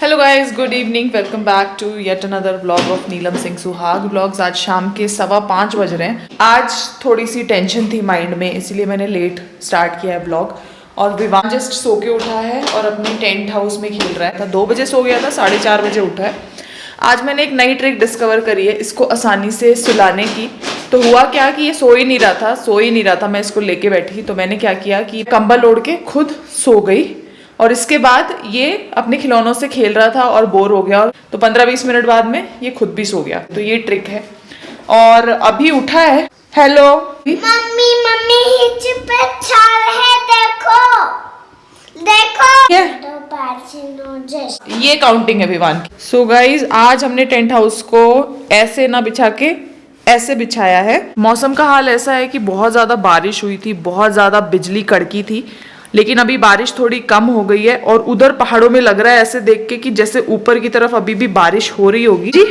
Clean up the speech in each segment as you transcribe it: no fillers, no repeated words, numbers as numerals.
Hello guys, good evening, welcome back to yet another vlog of Neelam Singh Suhag vlogs. आज शाम के 5:15 बज रहे हैं। आज थोड़ी सी टेंशन थी माइंड में, इसीलिए मैंने लेट स्टार्ट किया है व्लॉग। और विवान जस्ट सो के उठा है और अपने टेंट हाउस में खेल रहा था। 2 बजे सो गया था, 4:30 बजे उठा है। आज मैंने एक नई ट्रिक डिस्कवर करी है इसको आसानी से सुलाने की। तो हुआ क्या कि ये सो ही नहीं रहा था। मैं इसको लेके बैठी तो मैंने क्या किया कि कंबल ओढ़ के खुद सो गई और इसके बाद ये अपने खिलौनों से खेल रहा था और बोर हो गया। तो 15-20 मिनट बाद में ये खुद भी सो गया। तो ये ट्रिक है और अभी उठा है। हेलो मम्मी मम्मी हिच पे छाल है, देखो देखो ये काउंटिंग है विवान की। सो गाइज, आज हमने टेंट हाउस को ऐसे ना बिछा के ऐसे बिछाया है। मौसम का हाल ऐसा है कि बहुत ज्यादा बारिश हुई थी, बहुत ज्यादा बिजली कड़की थी, लेकिन अभी बारिश थोड़ी कम हो गई है। और उधर पहाड़ों में लग रहा है ऐसे देख के कि जैसे ऊपर की तरफ अभी भी बारिश हो रही होगी। जी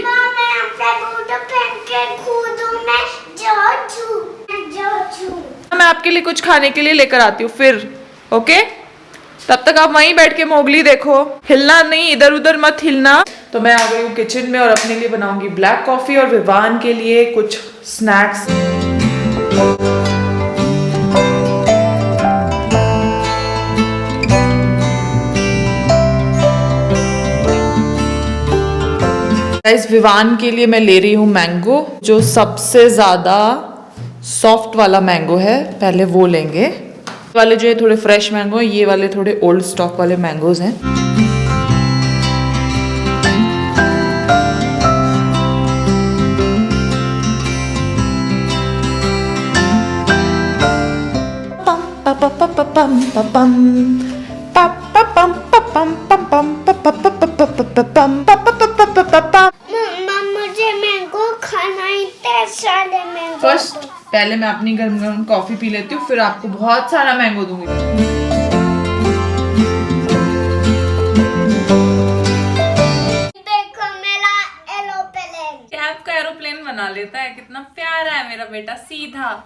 मैं आपके लिए कुछ खाने के लिए लेकर आती हूँ फिर। ओके, तब तक आप वहीं बैठ के मोगली देखो, हिलना नहीं, इधर उधर मत हिलना। तो मैं आ गई हूँ किचन में और अपने लिए बनाऊंगी ब्लैक कॉफी और विवान के लिए कुछ स्नैक्स। गाइस, विवान के लिए मैं ले रही हूँ मैंगो, जो सबसे ज्यादा सॉफ्ट वाला मैंगो है, पहले वो लेंगे। वाले जो है थोड़े फ्रेश मैंगो है, ये वाले थोड़े ओल्ड स्टॉक वाले मैंगोज हैं। मुझे मैंगो खाना ही सारे मैंगो। फर्स्ट पहले मैं अपनी गर्म गर्म कॉफी पी लेती हूँ, फिर आपको बहुत सारा मैंगो दूंगी। देखो मेरा एरोप्लेन। क्या आपका एरोप्लेन बना लेता है? कितना प्यारा है मेरा बेटा, सीधा।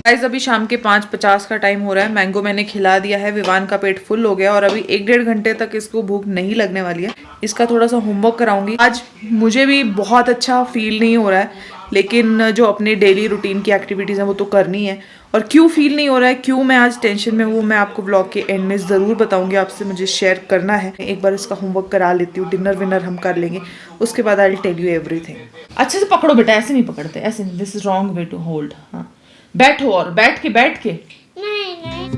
गाइस, अभी शाम के 5:50 का टाइम हो रहा है। मैंगो मैंने खिला दिया है, विवान का पेट फुल हो गया और अभी 1-1.5 घंटे तक इसको भूख नहीं लगने वाली है। इसका थोड़ा सा होमवर्क कराऊंगी। आज मुझे भी बहुत अच्छा फील नहीं हो रहा है, लेकिन जो अपने डेली रूटीन की एक्टिविटीज़ हैं वो तो करनी है। और क्यों फील नहीं हो रहा है, क्यों मैं आज टेंशन में हूँ, मैं आपको ब्लॉग के एंड में ज़रूर बताऊंगी। आपसे मुझे शेयर करना है। एक बार इसका होमवर्क करा लेती हूँ, डिनर विनर हम कर लेंगे, उसके बाद I will tell you everything. अच्छे से पकड़ो बेटा, ऐसे नहीं पकड़ते, ऐसे नहीं, this is wrong way to hold. हाँ, बैठो और बैठ के नहीं नहीं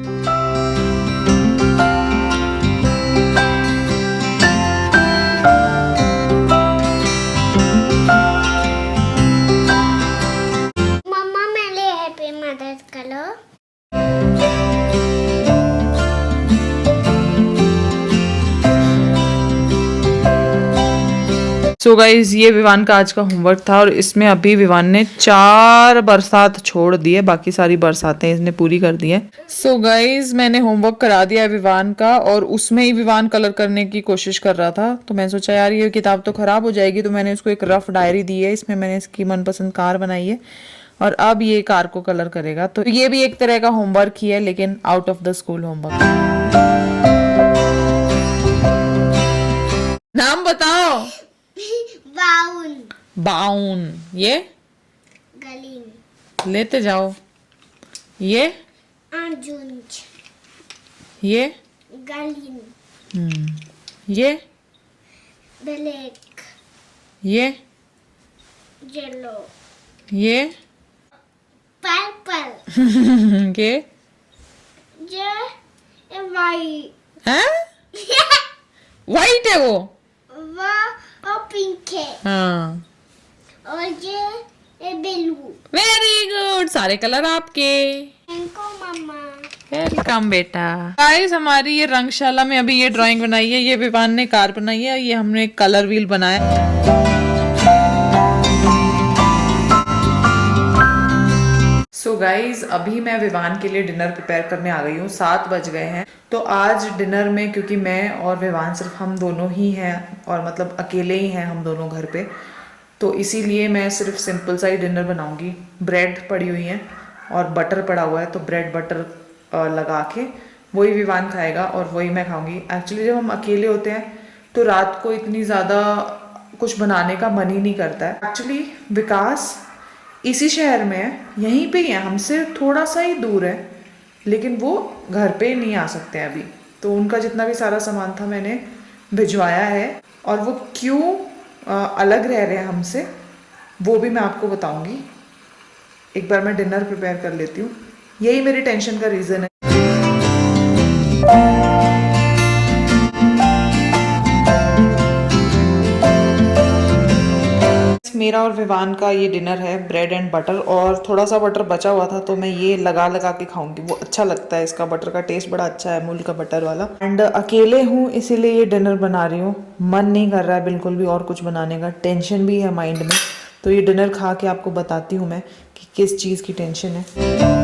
मम्मा मेरे हैप्पी मदद करो। सो गाइज, ये विवान का आज का होमवर्क था और इसमें अभी विवान ने 4 बरसात छोड़ दिए, बाकी सारी बरसातें इसने पूरी कर दी है। सो गाइज, मैंने होमवर्क करा दिया है विवान का और उसमें ही विवान कलर करने की कोशिश कर रहा था। तो मैं सोचा यार ये किताब तो खराब हो जाएगी, तो मैंने उसको एक रफ डायरी दी है, इसमें मैंने इसकी मनपसंद कार बनाई है और अब ये कार को कलर करेगा। तो ये भी एक तरह का होमवर्क ही है, लेकिन out of the school homework. नाम बताओ। बाउन बाउन, ये गलीन लेते जाओ। ये आजुंज ये गलीन ये ब्लैक ये येलो ये पर्पल ये वाइट हैं? वाइट है वो। और पिंक है हाँ, और ये ब्लू। वेरी गुड, सारे कलर आपके। इनको मम्मा वेलकम बेटा। गाइस, हमारी ये रंगशाला में अभी ये ड्राइंग बनाई है, ये विवान ने कार बनाई है, ये हमने कलर व्हील बनाया। सो गाइज, अभी मैं विवान के लिए डिनर प्रिपेयर करने आ गई हूँ। 7 बज गए हैं। तो आज डिनर में, क्योंकि मैं और विवान सिर्फ हम दोनों ही हैं और मतलब अकेले ही हैं हम दोनों घर पे, तो इसीलिए मैं सिर्फ सिंपल सा ही डिनर बनाऊंगी। ब्रेड पड़ी हुई है और बटर पड़ा हुआ है, तो ब्रेड बटर लगा के वही विवान खाएगा और वही मैं खाऊंगी। एक्चुअली जब हम अकेले होते हैं तो रात को इतनी ज़्यादा कुछ बनाने का मन ही नहीं करता है। एक्चुअली विकास इसी शहर में है, यहीं पे ही है, हमसे थोड़ा सा ही दूर है, लेकिन वो घर पे नहीं आ सकते हैं अभी। तो उनका जितना भी सारा सामान था मैंने भिजवाया है, और वो क्यों अलग रह रहे हैं हमसे वो भी मैं आपको बताऊंगी। एक बार मैं डिनर प्रिपेयर कर लेती हूँ, यही मेरी टेंशन का रीज़न है। मेरा और विवान का ये डिनर है, ब्रेड एंड बटर, और थोड़ा सा बटर बचा हुआ था तो मैं ये लगा लगा के खाऊंगी, वो अच्छा लगता है, इसका बटर का टेस्ट बड़ा अच्छा है, अमूल का बटर वाला। एंड अकेले हूँ इसीलिए ये डिनर बना रही हूँ, मन नहीं कर रहा है बिल्कुल भी और कुछ बनाने का, टेंशन भी है माइंड में। तो ये डिनर खा के आपको बताती हूँ मैं कि किस चीज़ की टेंशन है।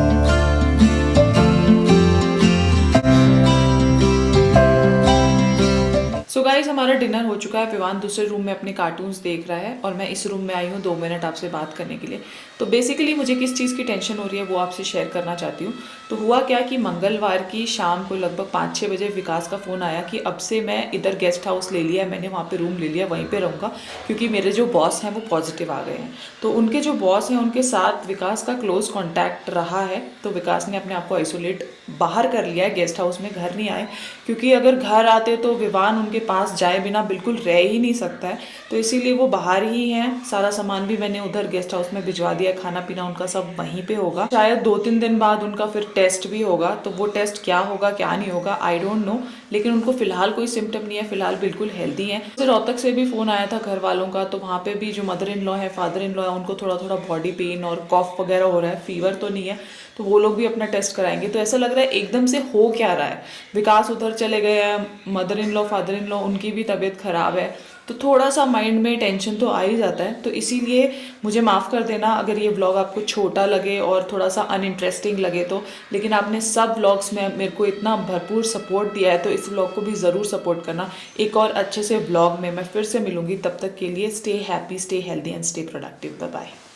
सो गाइज हमारा डिनर हो चुका है। विवान दूसरे रूम में अपने कार्टून्स देख रहा है और मैं इस रूम में आई हूँ 2 मिनट आपसे बात करने के लिए। तो बेसिकली मुझे किस चीज़ की टेंशन हो रही है वो आपसे शेयर करना चाहती हूँ। तो हुआ क्या कि मंगलवार की शाम को लगभग 5-6 बजे विकास का फ़ोन आया कि अब से मैं इधर गेस्ट हाउस ले लिया है, मैंने वहाँ पे रूम ले लिया, वहीं पे रहूँगा, क्योंकि मेरे जो बॉस हैं वो पॉजिटिव आ गए हैं। तो उनके जो बॉस हैं उनके साथ विकास का क्लोज कॉन्टैक्ट रहा है, तो विकास ने अपने आप को आइसोलेट बाहर कर लिया है, गेस्ट हाउस में घर नहीं आए, क्योंकि अगर घर आते तो विवान उनके पास जाए बिना बिल्कुल रह ही नहीं सकता है। तो इसीलिए वो बाहर ही हैं। सारा सामान भी मैंने उधर गेस्ट हाउस में भिजवा दिया, खाना पीना उनका सब वहीं पे होगा। शायद 2-3 दिन बाद उनका फिर टेस्ट भी होगा, तो वो टेस्ट क्या होगा क्या नहीं होगा आई डोंट नो, लेकिन उनको फिलहाल कोई सिम्टम नहीं है, फिलहाल बिल्कुल हेल्दी है। रोहतक से भी फ़ोन आया था घर वालों का, तो वहाँ पे भी जो मदर इन लॉ है, फादर इन लॉ है, उनको थोड़ा थोड़ा बॉडी पेन और कॉफ वगैरह हो रहा है, फीवर तो नहीं है, तो वो लोग भी अपना टेस्ट कराएंगे। तो ऐसा लग रहा है एकदम से हो क्या रहा है, विकास उधर चले गए हैं, mother in law father in law उनकी भी तबीयत ख़राब है, तो थोड़ा सा माइंड में टेंशन तो आ ही जाता है। तो इसीलिए मुझे माफ़ कर देना अगर ये व्लॉग आपको छोटा लगे और थोड़ा सा अनइंटरेस्टिंग लगे तो, लेकिन आपने सब व्लॉग्स में मेरे को इतना भरपूर सपोर्ट दिया है, तो इस व्लॉग को भी ज़रूर सपोर्ट करना। एक और अच्छे से व्लॉग में मैं फिर से मिलूंगी, तब तक के लिए stay happy, stay healthy and stay productive. Bye bye.